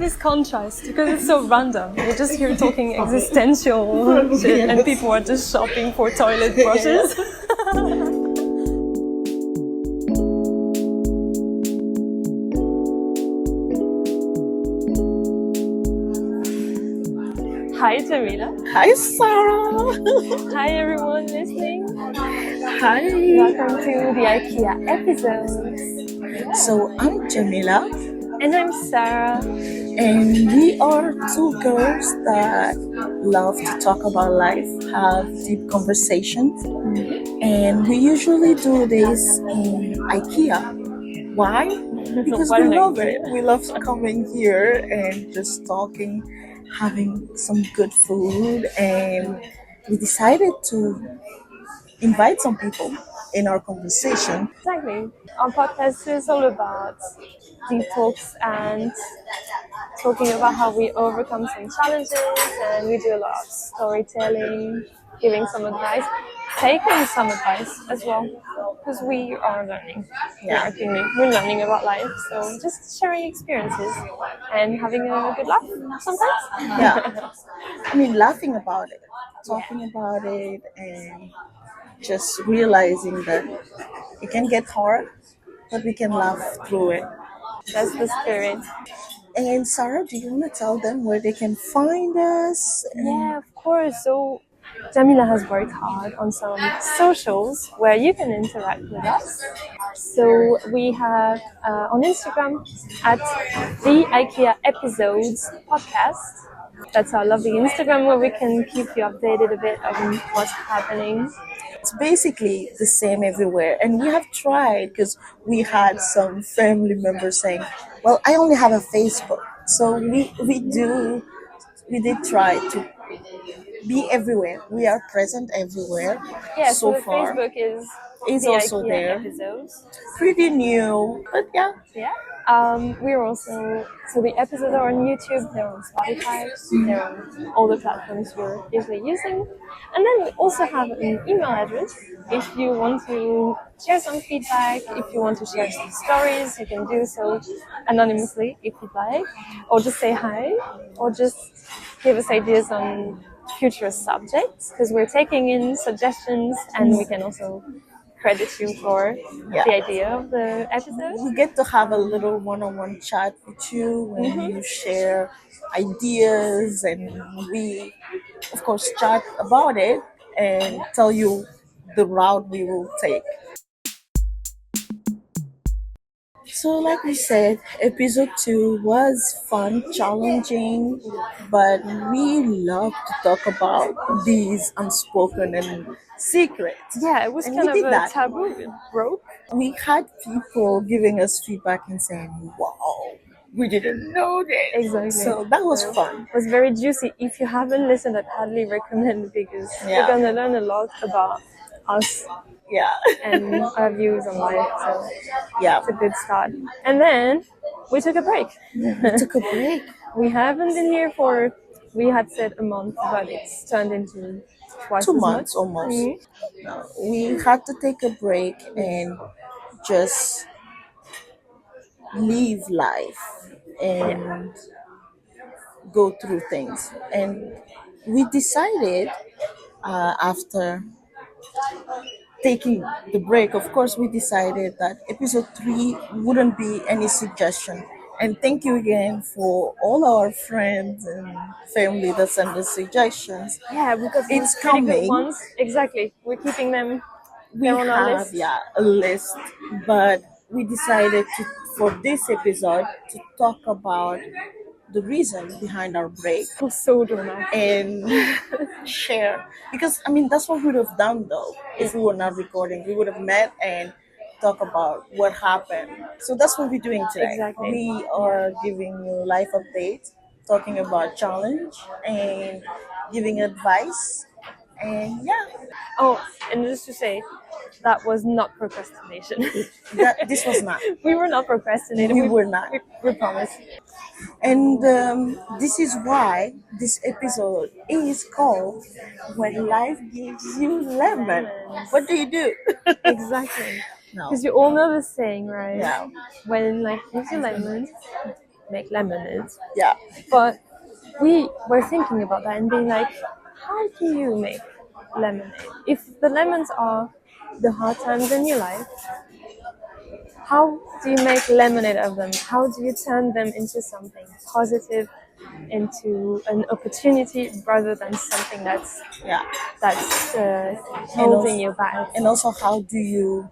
this contrast because it's so random. You're just here talking existential shit and people are just shopping for toilet brushes. Hi Djamila. Hi Sarah. Hi everyone listening. Hi. Welcome to the Ikea Episodes. So I'm Djamila. And I'm Sarah. And we are two girls that love to talk about life, have deep conversations. And we usually do this in Ikea. Why? Because we love it. We love coming here and just talking, having some good food, and we decided to invite some people in our conversation. Exactly. Our podcast is all about deep talks and talking about how we overcome some challenges, and we do a lot of storytelling, giving some advice, taking some advice as well, because we are learning. Yeah. We're learning about life, so just sharing experiences and having a good laugh sometimes. Yeah. I mean, laughing about it, talking about it, and just realizing that it can get hard, but we can laugh through it. That's the spirit. And Sarah, do you want to tell them where they can find us? Yeah, of course. So Djamila has worked hard on some socials where you can interact with us. So we have on Instagram at the IKEA Episodes podcast. That's our lovely Instagram where we can keep you updated a bit on what's happening. It's basically the same everywhere. And we have tried because we had some family members saying, well, I only have a Facebook. So we did try to be everywhere. We are present everywhere. Yeah, so the far. Facebook is It's the also IKEA there. Episodes. Pretty new, but yeah. Yeah. We're also, so the episodes are on YouTube, they're on Spotify, they're on all the platforms we're usually using. And then we also have an email address. If you want to share some feedback, if you want to share some stories, you can do so anonymously if you'd like, or just say hi, or just give us ideas on future subjects, because we're taking in suggestions and we can also credit you for the idea of the episode. We get to have a little one-on-one chat with you when you share ideas, and we, of course, chat about it and tell you the route we will take. So, like we said, episode 2 was fun, challenging, but we love to talk about these unspoken and secrets. Yeah, it was And kind we of did a that. taboo. It broke. We had people giving us feedback and saying, wow, we didn't know this. Exactly. So that was fun. It was very juicy. If you haven't listened, I'd highly recommend, because Yeah. you're gonna learn a lot about us Yeah. and our views on life. So Yeah. it's a good start. And then we took a break. We took a break. We haven't been here for, we had said a month, but it's turned into twice 2 as months much. almost. Mhm. We had to take a break and just live life and go through things. And we decided after taking the break, of course, we decided that episode 3 wouldn't be any suggestion. And thank you again for all our friends and family that send us suggestions. Yeah, because It's pretty good coming. ones. Exactly. We're keeping them. We They're on our have list. a list, but we decided to, for this episode, to talk about the reason behind our break It was so dramatic. and share, because I mean that's what we would have done though if we were not recording. We would have met and talk about what happened. So that's what we're doing today. Exactly. We are giving you life updates, talking about challenge and giving advice, and yeah, Oh, and just to say, that was not procrastination. this was not. We were not procrastinating. We were not. We promise. And this is why this episode is called When Life Gives You Lemon. What do you do? Exactly. No. Because you all know the saying, right? Yeah. When life gives you lemons, make lemonade. Yeah. But we were thinking about that and being like, how do you make lemonade? If the lemons are the hard times in your life, how do you make lemonade of them? How do you turn them into something positive, into an opportunity rather than something that's Yeah. holding you back? And also, how do you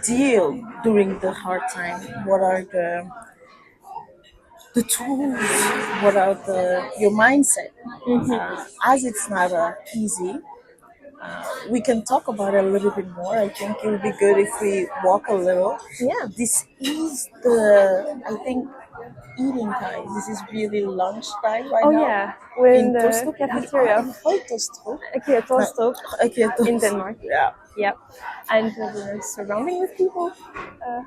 deal during the hard time? What are the tools? What are your mindset? As it's not easy, we can talk about it a little bit more. I think it would be good if we walk a little. Yeah. This is I think, eating time. This is really lunchtime right Oh now. yeah, we're in In the Tostrup. cafeteria of No, a.k.a. in Denmark. Yeah. Yep. And we're surrounding with people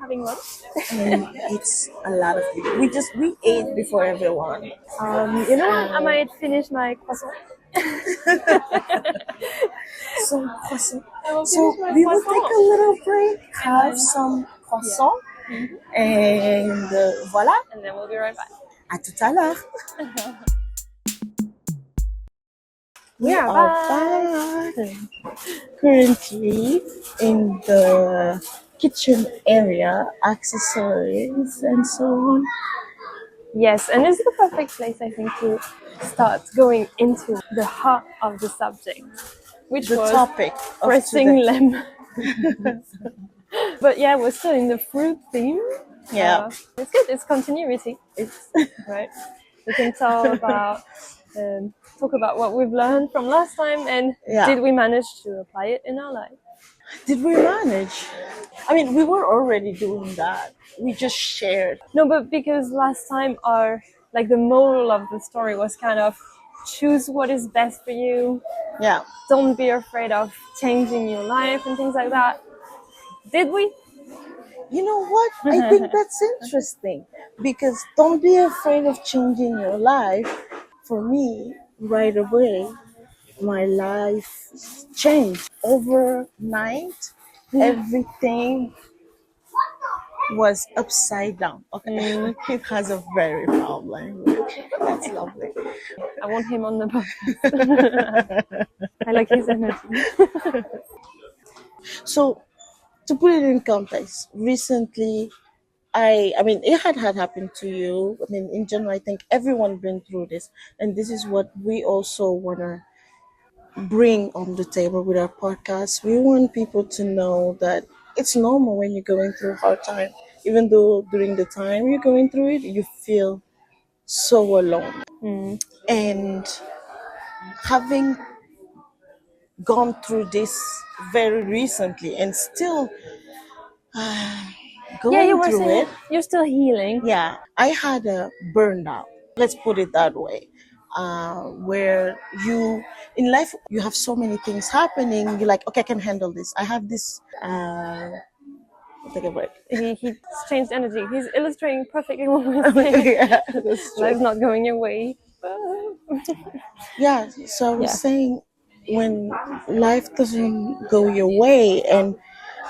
having lunch. And it's a lot of people. We ate before everyone. You know what? I might finish my croissant. Some croissant. I will So finish my we will croissant. take a little break, have some croissant, and voilà. And then we'll be right back. À tout à l'heure. We are are back. back. Currently in the kitchen area, accessories and so on. Yes, and this is the perfect place, I think, to start going into the heart of the subject, which The was topic of pressing today. lemon. But yeah, we're still in the fruit theme. Yeah. It's good. It's continuity. It's Right. We can talk about what we've learned from last time, and did we manage to apply it in our life? Did we manage? I mean, we were already doing that. We just shared. No, but because last time the moral of the story was kind of choose what is best for you. Yeah. Don't be afraid of changing your life and things like that. Did we? You know what? I think that's interesting because don't be afraid of changing your life. For me, right away, my life changed overnight. Everything was upside down. Okay, it has a very foul language. That's lovely. I want him on the podcast. I like his energy. So, to put it in context, recently, I mean, it had happened to you. I mean, in general, I think everyone been through this, and this is what we also wanna bring on the table with our podcast. We want people to know that it's normal when you're going through a hard time, even though during the time you're going through it, you feel so alone. And having gone through this very recently and still going through it. You're still healing. Yeah, I had a burnout. Let's put it that way. Where you in life you have so many things happening. You're like, okay, I can handle this. I have this. Take a break. He's changed energy. He's illustrating perfectly what we're saying. Yeah, life's not going your way. Yeah. So I was saying, when life doesn't go your way and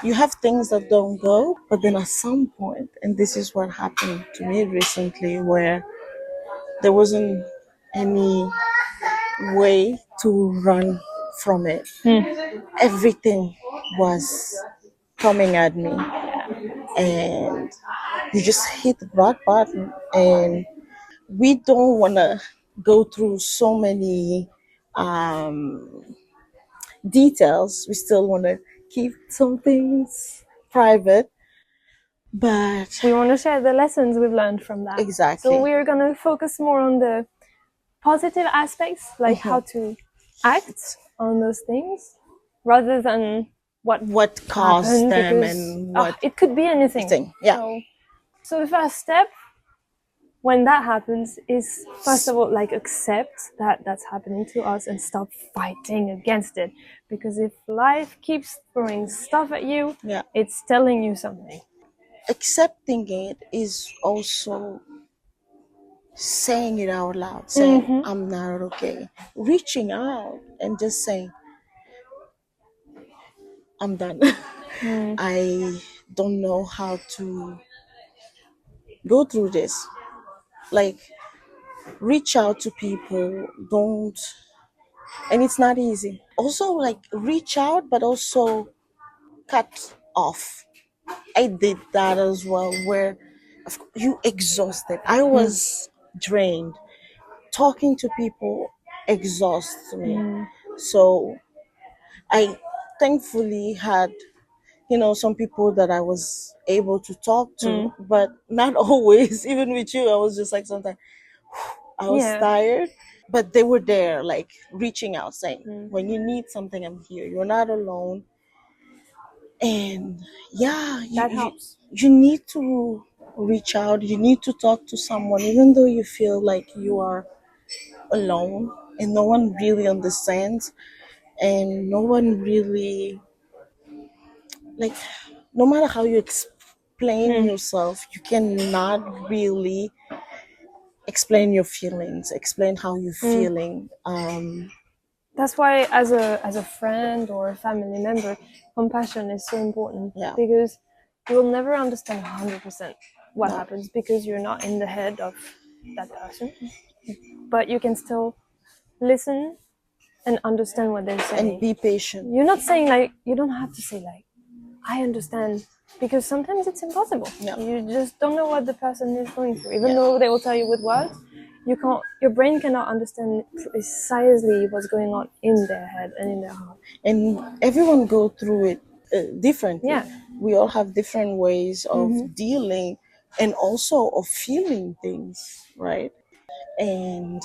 you have things that don't go, but then at some point, and this is what happened to me recently, where there wasn't any way to run from it. Everything was coming at me, and you just hit the rock bottom. And we don't want to go through so many details. We still want to keep some things private, but we want to share the lessons we've learned from that. Exactly. So we're going to focus more on the positive aspects, like how to act on those things, rather than what caused them, because, and what it could be anything. Yeah. So the first step when that happens is, first of all, accept that that's happening to us and stop fighting against it. Because if life keeps throwing stuff at you, it's telling you something. Accepting it is also saying it out loud, saying, I'm not okay. Reaching out and just saying, I'm done. I don't know how to go through this. Like, reach out to people. Don't, and it's not easy. Also, like, reach out, but also cut off. I did that as well, where you exhausted. I was drained. Talking to people exhausts me. So I thankfully had, some people that I was able to talk to, but not always. Even with you, I was just like, sometimes I was Yeah. tired, but they were there, like reaching out, saying, when you need something, I'm here. You're not alone. And yeah, That helps. you need to reach out. You need to talk to someone, even though you feel like you are alone and no one really understands, and no one really, like, no matter how you explain yourself, you cannot really explain your feelings, explain how you're feeling. That's why, as a friend or a family member, compassion is so important. Yeah. Because you will never understand 100% what No. happens, because you're not in the head of that person. But you can still listen and understand what they're saying. And be patient. You're not saying, like, you don't have to say, like, I understand, because sometimes it's impossible. Yeah. You just don't know what the person is going through. Even Yeah. though they will tell you with words, you can't. Your brain cannot understand precisely what's going on in their head and in their heart. And everyone go through it differently. Yeah. We all have different ways of dealing and also of feeling things, right? And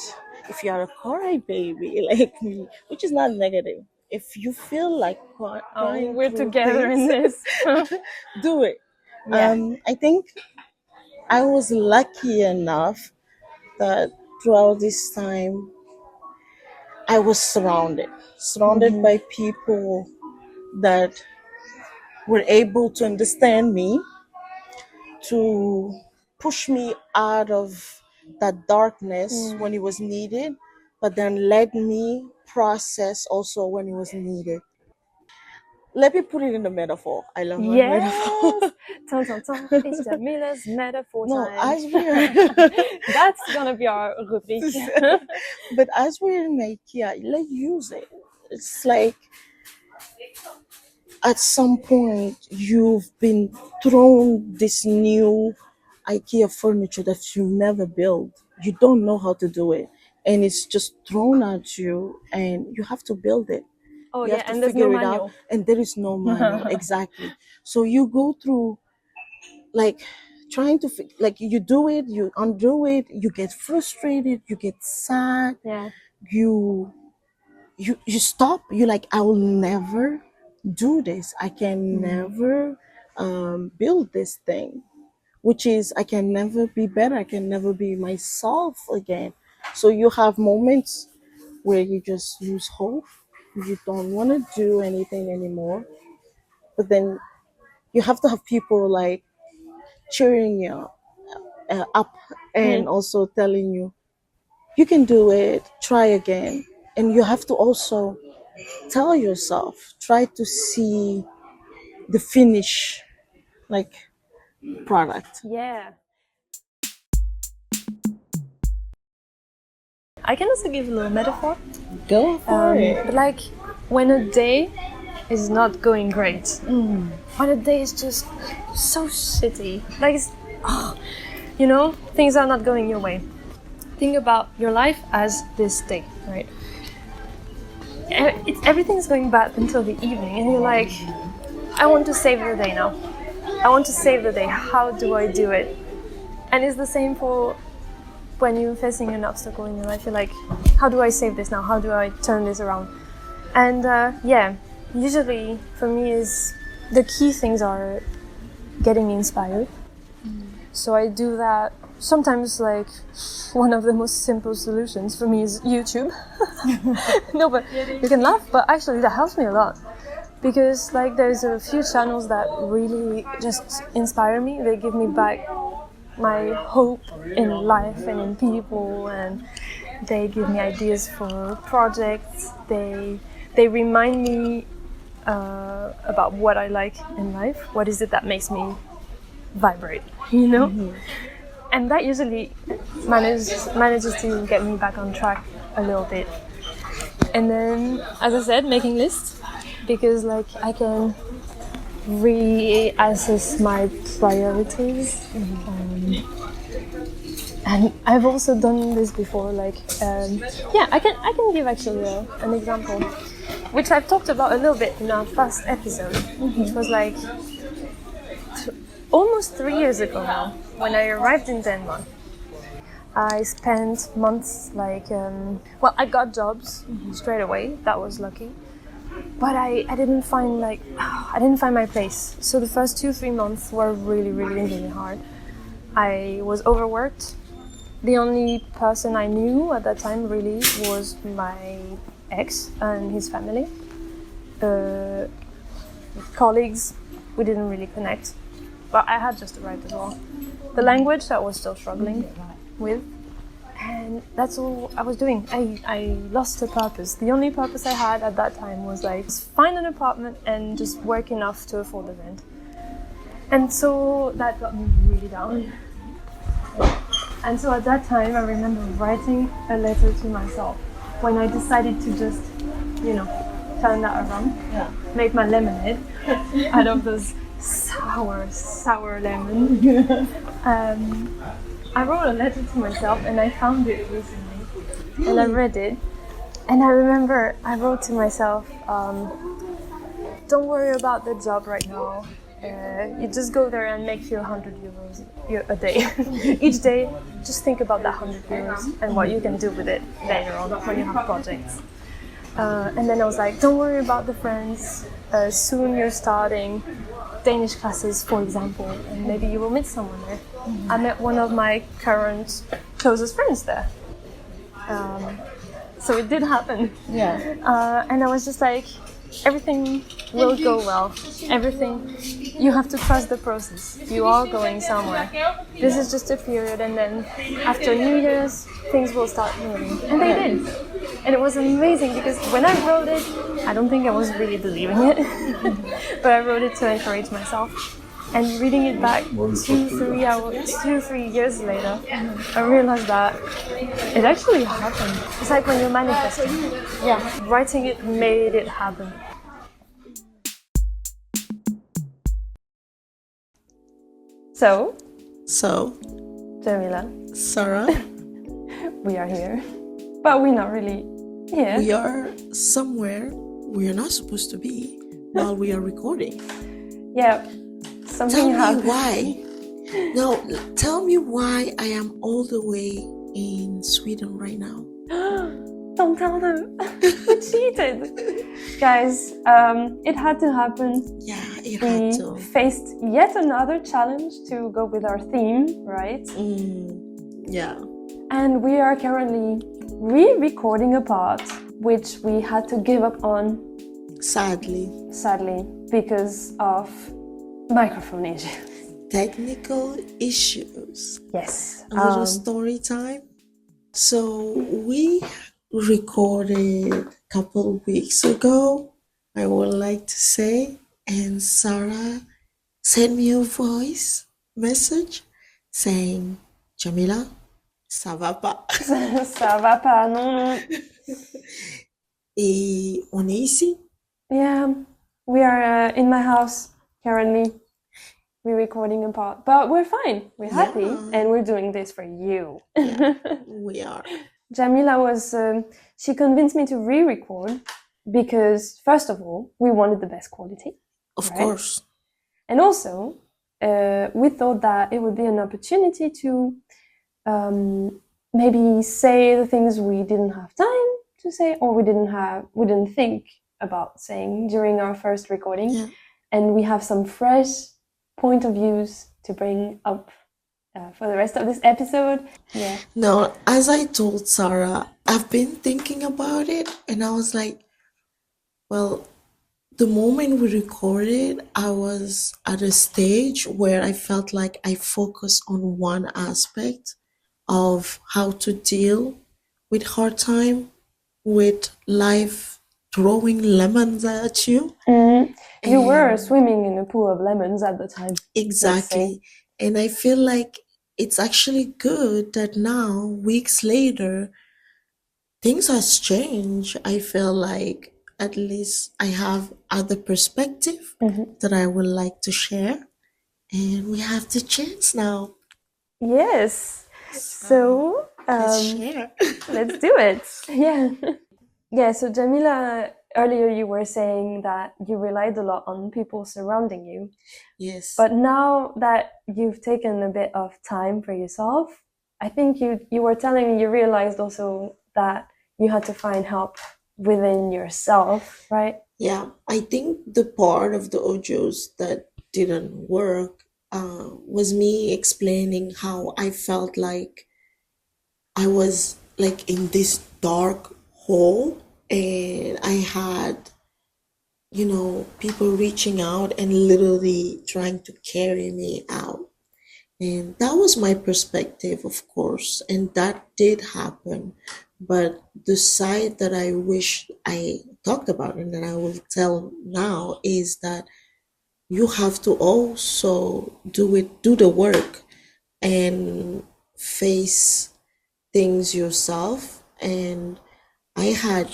if you are a crybaby like me, which is not negative, if you feel like crying, We're through together in things, this. do it. Yeah. I think I was lucky enough that throughout this time I was surrounded by people that were able to understand me, to push me out of that darkness when it was needed, but then let me process also when it was needed. Let me put it in a metaphor. I love my metaphor. Yes. Dun, dun, dun. It's Djamila's metaphor No, time. as we're That's gonna be our rubrique. but as we're in IKEA, let's use it. It's like, at some point you've been thrown this new IKEA furniture that you never built. You don't know how to do it, and it's just thrown at you, and you have to build it. Oh You yeah, have to and there's no figure it manual. out, and there is no manual. Exactly. So you go through, like, trying to like, you do it, you undo it, you get frustrated, you get sad, Yeah. you stop. You're like, I will never do this. I can never build this thing, which is, I can never be better. I can never be myself again. So you have moments where you just lose hope. You don't want to do anything anymore. But then you have to have people like cheering you up, and also telling you, you can do it, try again. And you have to also tell yourself, try to see the finish, like, product. Yeah. I can also give a little metaphor. Go for it. But like, when a day is not going great, when a day is just so shitty, like, things are not going your way. Think about your life as this day, right? Everything's going bad until the evening, and you're like, I want to save the day now. I want to save the day. How do I do it? And it's the same for when you're facing an obstacle in your life. You're like, how do I save this now? How do I turn this around? And usually for me, is the key things are getting inspired. So I do that. Sometimes, like, one of the most simple solutions for me is YouTube. No, but you can laugh, but actually that helps me a lot. Because, like, there's a few channels that really just inspire me. They give me back my hope in life and in people, and they give me ideas for projects. They remind me about what I like in life. What is it that makes me vibrate, and that usually manages to get me back on track a little bit. And then, as I said, making lists, because like I can reassess my priorities. And I've also done this before, like I can give actually an example, which I've talked about a little bit in our first episode, which was like almost 3 years ago now, when I arrived in Denmark. I spent months like, I got jobs straight away. That was lucky, but I didn't find my place. So the first 2-3 months were really, really, really hard. I was overworked. The only person I knew at that time really was my ex and his family. Colleagues, we didn't really connect. But I had just arrived as well. The language I was still struggling with, and that's all I was doing. I lost a purpose. The only purpose I had at that time was like find an apartment and just work enough to afford the rent. And so that got me really down. And so at that time I remember writing a letter to myself when I decided to just, turn that around, make my lemonade out of those sour lemon. I wrote a letter to myself and I found it recently and I read it, and I remember I wrote to myself, don't worry about the job right now, you just go there and make you 100 euros a day. Each day just think about that 100 euros and what you can do with it later on when you have projects. And then I was like, don't worry about the friends, soon you're starting Danish classes, for example, and maybe you will meet someone there. I met one of my current closest friends there. So it did happen. And I was just like, everything will go well. Everything, you have to trust the process. You are going somewhere. This is just a period, and then after New Year's, things will start moving. And they did. And it was amazing because when I wrote it, I don't think I was really believing it, but I wrote it to encourage myself. And reading it back 2-3 years later, I realized that it actually happened. It's like when you're manifesting. Writing it made it happen. So, Djamila, Sarah, we are here, but we're not really here. We are somewhere we are not supposed to be while we are recording. Something happened. Tell me why I am all the way in Sweden right now. Don't tell them. We cheated. Guys, it had to happen. It had to. We faced yet another challenge to go with our theme, right? And we are currently re-recording a part which we had to give up on. Sadly, because of microphone issues. Technical issues. Yes. A little story time. So we recorded a couple of weeks ago, I would like to say, and Sarah sent me a voice message saying, Djamila, ça va pas. Ça va pas, non. Et on est ici. Yeah, we are in my house currently. We're recording a part, but we're fine. We're happy, and we're doing this for you. We are. Djamila she convinced me to re-record because, first of all, we wanted the best quality. Of course. And also, we thought that it would be an opportunity to maybe say the things we didn't have time to say, or we didn't think about saying during our first recording. Yeah. And we have some fresh point of views to bring up for the rest of this episode. Yeah. No, as I told Sarah, I've been thinking about it, and I was like, well, the moment we recorded, I was at a stage where I felt like I focused on one aspect of how to deal with hard time, with life throwing lemons at you. Mm-hmm. You were swimming in a pool of lemons at the time. Exactly. And I feel like it's actually good that now, weeks later, things has changed. I feel like at least I have other perspective Mhm. that I would like to share, and we have the chance now. Yes. So So, let's share. let's do it. Yeah. Yeah, so Jamila, earlier you were saying that you relied a lot on people surrounding you. Yes. But now that you've taken a bit of time for yourself, I think you were telling me you realized also that you had to find help within yourself, right? Yeah, I think the part of the audios that didn't work was me explaining how I felt like I was like in this dark hole, and I had, people reaching out and literally trying to carry me out. And that was my perspective, of course, and that did happen. But the side that I wish I talked about and that I will tell now is that you have to also do the work and face things yourself. And I had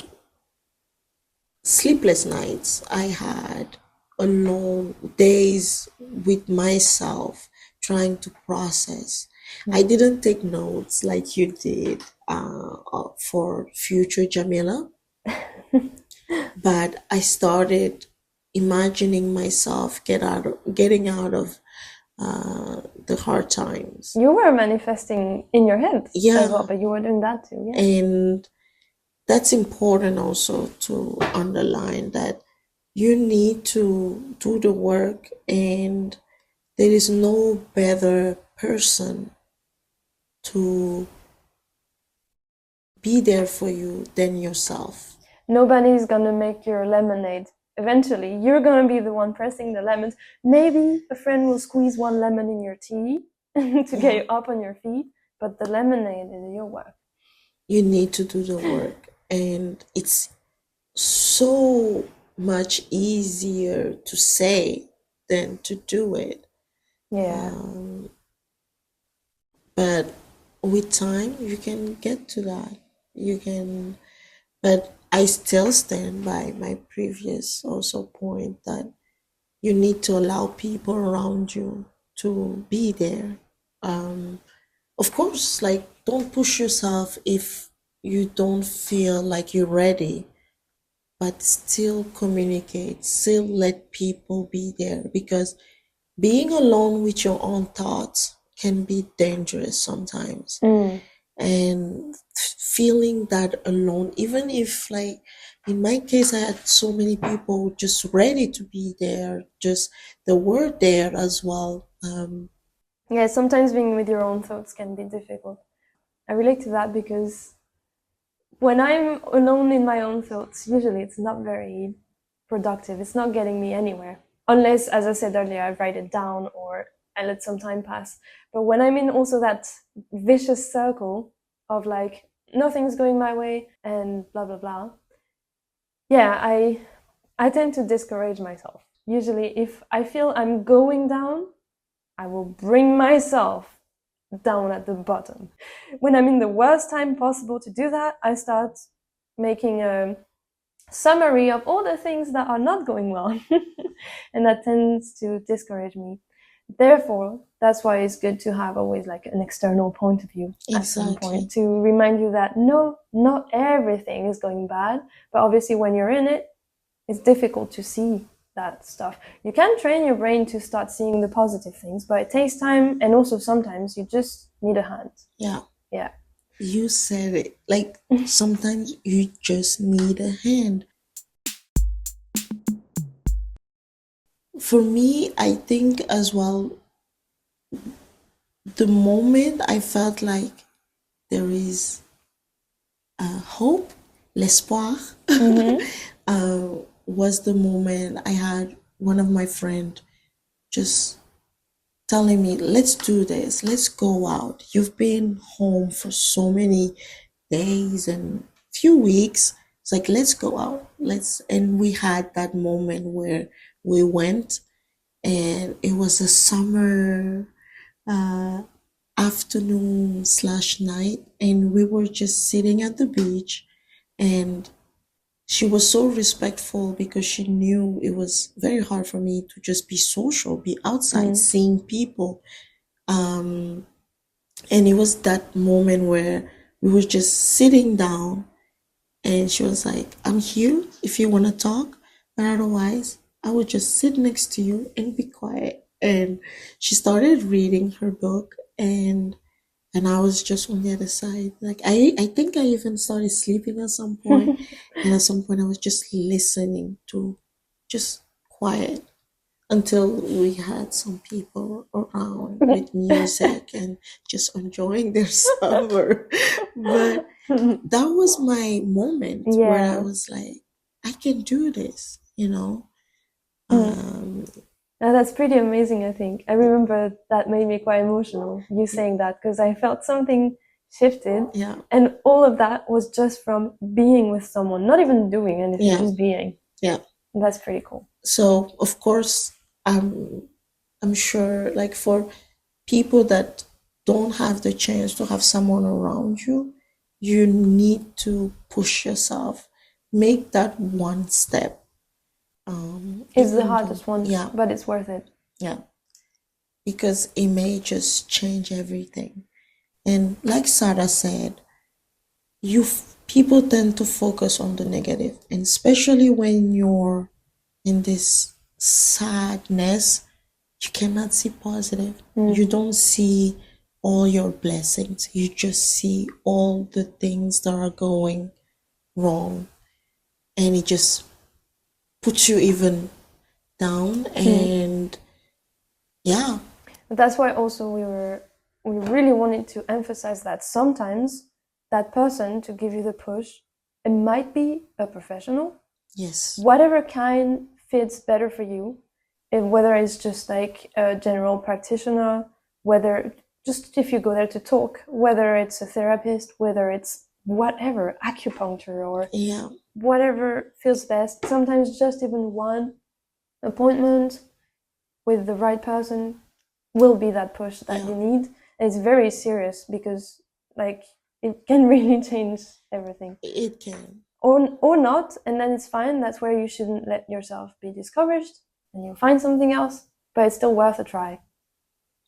sleepless nights. I had alone days with myself trying to process. I didn't take notes like you did for future Jamila, but I started imagining myself getting out of the hard times. You were manifesting in your head as well, Yeah, but you were doing that too, yeah. and that's important also to underline that you need to do the work, and there is no better person to be there for you than yourself. Nobody's gonna make your lemonade. Eventually, you're gonna be the one pressing the lemons. Maybe a friend will squeeze one lemon in your tea to get you up on your feet, but the lemonade is your work. You need to do the work, and it's so much easier to say than to do it. Yeah. But with time, you can get to that. You can, but I still stand by my previous also point that you need to allow people around you to be there. Of course, like, don't push yourself if you don't feel like you're ready, but still communicate, still let people be there, because being alone with your own thoughts can be dangerous sometimes. And feeling that alone, even if, like, in my case, I had so many people just ready to be there, just the word there as well. Yeah, sometimes being with your own thoughts can be difficult. I relate to that because when I'm alone in my own thoughts, usually it's not very productive. It's not getting me anywhere. Unless, as I said earlier, I write it down or I let some time pass. But when I'm in also that vicious circle of like, nothing's going my way and blah, blah, blah, yeah, I tend to discourage myself. Usually, if I feel I'm going down, I will bring myself down at the bottom. When I'm in the worst time possible to do that, I start making a summary of all the things that are not going well. And that tends to discourage me. Therefore, that's why it's good to have always like an external point of view at some Exactly. point to remind you that no, not everything is going bad. But obviously, when you're in it, it's difficult to see that stuff. You can train your brain to start seeing the positive things, but it takes time, and also sometimes you just need a hand. Yeah, Yeah. you said it. Like, sometimes you just need a hand. For me, I think as well, the moment I felt like there is hope, l'espoir, was the moment I had one of my friend just telling me, let's do this, let's go out. You've been home for so many days and few weeks. It's like, let's go out. And we had that moment where we went, and it was a summer afternoon slash night, and we were just sitting at the beach, and she was so respectful because she knew it was very hard for me to just be social, be outside, seeing people. Um, and it was that moment where we were just sitting down, and she was like, I'm here if you want to talk, but otherwise, I would just sit next to you and be quiet. And she started reading her book, and I was just on the other side. Like I think I even started sleeping at some point, and at some point I was just listening to just quiet until we had some people around with music and just enjoying their summer. But that was my moment where I was like, I can do this, you know. Now that's pretty amazing, I think. I remember that made me quite emotional, you saying that, because I felt something shifted. Yeah. And all of that was just from being with someone, not even doing anything, Yeah. just being. Yeah. And that's pretty cool. So, of course, I'm sure, like, for people that don't have the chance to have someone around you, you need to push yourself, make that one step. It's the even hardest though- one, Yeah, but it's worth it. yeah, because it may just change everything. And like Sarah said, people tend to focus on the negative, and especially when you're in this sadness, you cannot see positive. You don't see all your blessings. You just see all the things that are going wrong, and it just puts you even down. And yeah, That's why also we really wanted to emphasize that sometimes that person to give you the push, it might be a professional, yes, whatever kind fits better for you, and whether it's just like a general practitioner, whether just if you go there to talk, whether it's a therapist, whether it's whatever, acupuncture or yeah, whatever feels best. Sometimes just even one appointment with the right person will be that push that you need. And it's very serious because like it can really change everything. it can. Or not, and then it's fine. That's where you shouldn't let yourself be discouraged and you'll find something else, but it's still worth a try.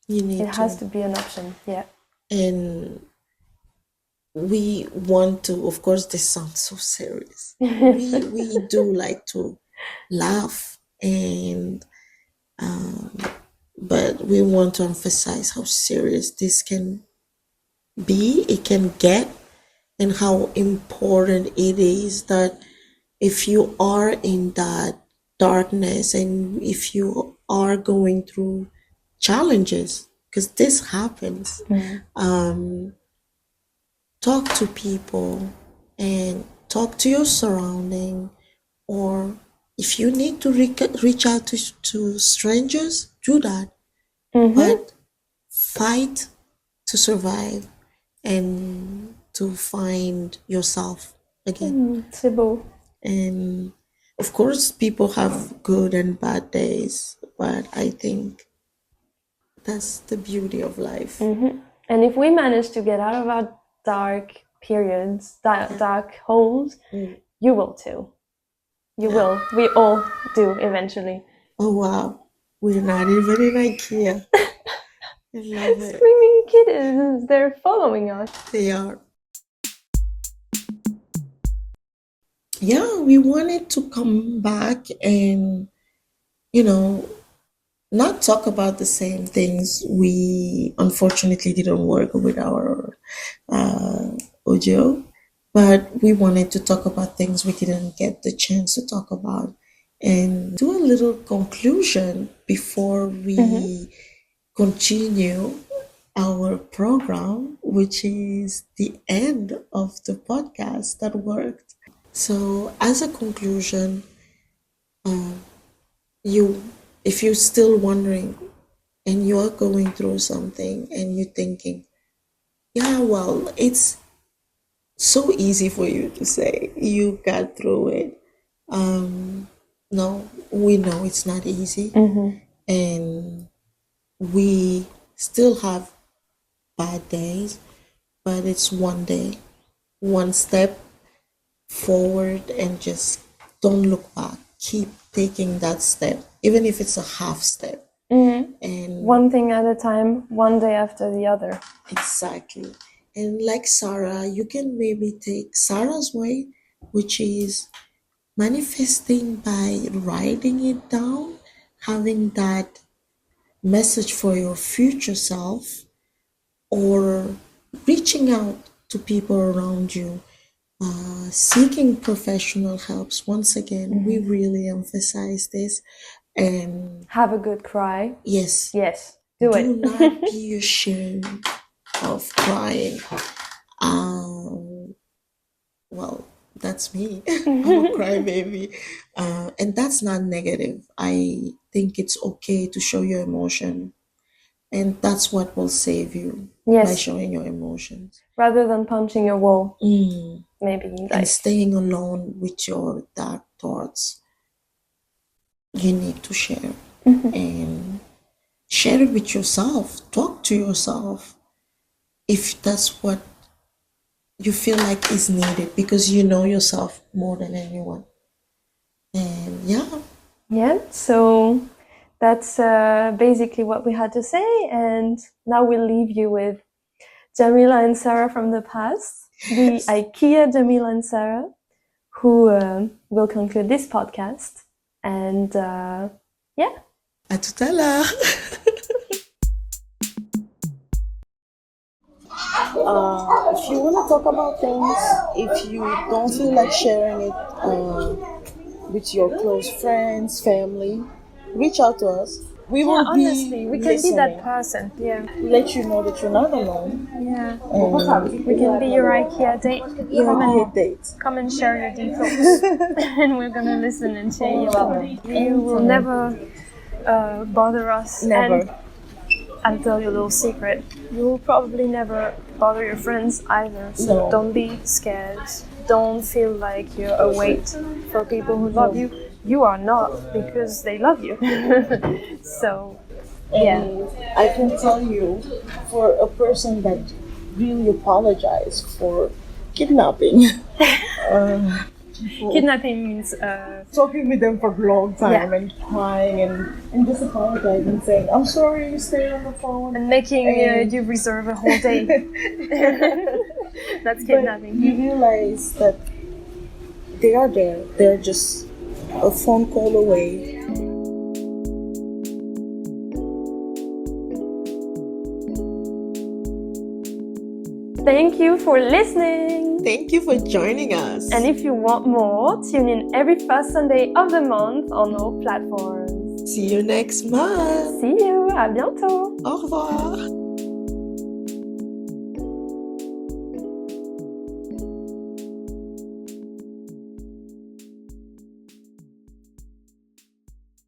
You need It has to be an option, yeah. And we want to, of course, this sounds so serious. we do like to laugh, and but we want to emphasize how serious this can be, it can get, and how important it is that if you are in that darkness and if you are going through challenges, because this happens, talk to people and talk to your surrounding, or if you need to reach out to strangers, do that. But fight to survive and to find yourself again. C'est beau. And of course, people have good and bad days, but I think that's the beauty of life. And if we manage to get out of our dark periods, dark holes, you will too. You will. We all do eventually. Oh wow, we're not even in Ikea. I love it. Screaming kittens, they're following us. They are. Yeah, we wanted to come back and, not talk about the same things. We unfortunately didn't work with our audio, but we wanted to talk about things we didn't get the chance to talk about and do a little conclusion before we continue our program, which is the end of the podcast that worked. So, as a conclusion, if you're still wondering and you're going through something and you're thinking, yeah, well, it's so easy for you to say you got through it. No, we know it's not easy, and we still have bad days, but it's one day, one step forward, and just don't look back. Keep taking that step, even if it's a half step. And One thing at a time, one day after the other. exactly. And like Sarah, you can maybe take Sarah's way, which is manifesting by writing it down, having that message for your future self, or reaching out to people around you, seeking professional helps. Once again, we really emphasize this. And Have a good cry. yes, Yes, do do it. not be ashamed of crying. Well, that's me. I'm a crybaby. And that's not negative. I think it's okay to show your emotion. And that's what will save you by Yes, showing your emotions. rather than punching your wall, Mm. maybe And like staying alone with your dark thoughts, you need to share. And share it with yourself. Talk to yourself if that's what you feel like is needed, because you know yourself more than anyone. And yeah, yeah. So that's basically what we had to say, and now we'll leave you with Djamila and Sarah from the past, the IKEA Djamila and Sarah, who will conclude this podcast. And yeah. à tout à l'heure. If you want to talk about things, if you don't feel like sharing it with your close friends, family, reach out to us. We will Honestly, we can be listening. that person. Yeah. Let you know that you're not alone. Yeah. And We can be your IKEA date. your date. Come and share your deep thoughts, and we're gonna listen and cheer you up. You will never bother us. Never. And I'll tell you a little secret. You will probably never bother your friends either. So No. don't be scared. Don't feel like you're a weight for people who love you. You are not, because they love you. So, yeah. And I can tell you, for a person that really apologized for kidnapping, Kidnapping means talking with them for a long time Yeah. and crying and just apologizing, saying, I'm sorry you stayed on the phone. and making And- you reserve a whole day. That's But kidnapping. you realize that they are there. They're just a phone call away. Thank you for listening. Thank you for joining us. And if you want more, tune in every first Sunday of the month on all platforms. See you next month. See you, à bientôt. Au revoir.